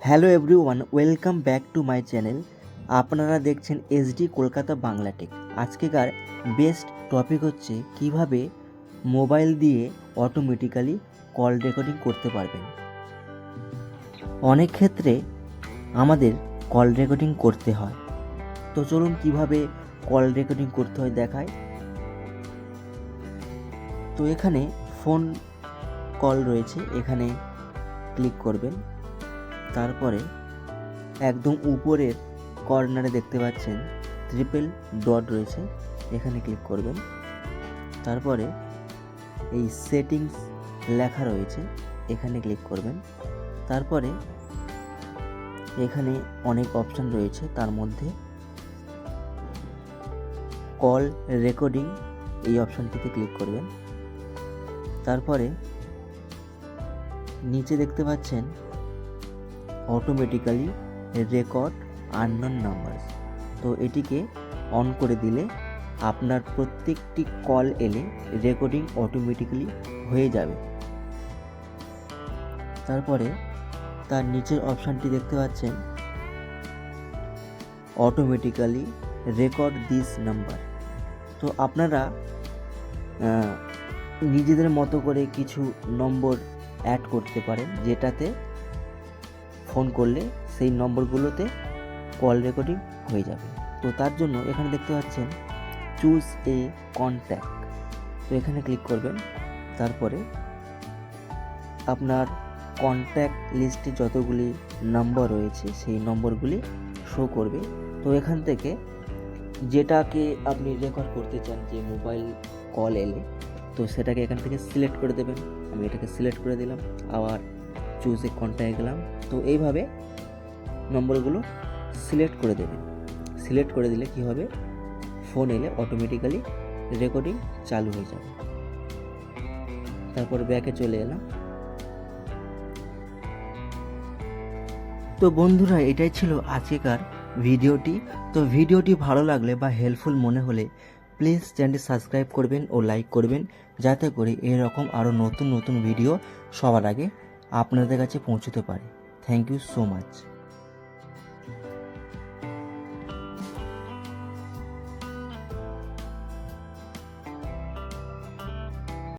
Hello everyone, welcome back to my channel. আপনারা দেখছেন SD Kolkata Bangla tech. আজকেকার বেস্ট টপিক হচ্ছে কিভাবে মোবাইল দিয়ে অটোমেটিক্যালি কল রেকর্ডিং করতে পারবেন। অনেক ক্ষেত্রে আমাদের কল রেকর্ডিং করতে হয়, তো চলুন কিভাবে কল রেকর্ডিং করতে হয় দেখায়। তো এখানে ফোন কল রয়েছে, এখানে ক্লিক করবেন। তারপরে একদম উপরের কর্নারে দেখতে পাচ্ছেন ট্রিপল ডট রয়েছে, এখানে ক্লিক করবেন। তারপরে এই সেটিংস লেখা রয়েছে, এখানে ক্লিক করবেন। তারপরে এখানে অনেক অপশান রয়েছে, তার মধ্যে কল রেকর্ডিং এই অপশানটিতে ক্লিক করবেন। তারপরে নিচে দেখতে পাচ্ছেন অটোমেটিক্যালি রেকর্ড আননোন নাম্বারস, তো এটিকে অন করে দিলে আপনার প্রত্যেকটি কল এলে রেকর্ডিং অটোমেটিক্যালি হয়ে যাবে। তারপরে তার নিচের অপশানটি দেখতে পাচ্ছেন অটোমেটিক্যালি রেকর্ড দিস নাম্বার। তো আপনারা নিজেদের মতো করে কিছু নম্বর অ্যাড করতে পারেন, যেটাতে ফোন করলে সেই নম্বরগুলোতে কল রেকর্ডিং হয়ে যাবে। তো তার জন্য এখানে দেখতে পাচ্ছেন চুজ এ কন্ট্যাক্ট, তো এখানে ক্লিক করবেন। তারপরে আপনার কন্ট্যাক্ট লিস্টে যতগুলি নম্বর রয়েছে সেই নম্বরগুলি শো করবে। তো এখান থেকে যেটাকে আপনি রেকর্ড করতে চান, যে মোবাইল কল এলে, তো সেটাকে এখান থেকে সিলেক্ট করে দেবেন। আমি এটাকে সিলেক্ট করে দিলাম, আবার চুজ এ কন্ট্যাক্ট গেলাম। তো এইভাবে নম্বরগুলো সিলেক্ট করে দেবেন। সিলেক্ট করে দিলে কি হবে, ফোন এলে অটোমেটিক্যালি রেকর্ডিং চালু হয়ে যাবে। তারপর ব্যাকে চলে এলাম। তো বন্ধুরা, এটাই ছিল আজকেকার ভিডিওটি। তো ভিডিওটি ভালো লাগলে বা হেল্পফুল মনে হলে প্লিজ চ্যানেলটি সাবস্ক্রাইব করবেন ও লাইক করবেন, যাতে করে এরকম আরও নতুন নতুন ভিডিও সবার আগে আপনাদের কাছে পৌঁছতে পারে। Thank you so much.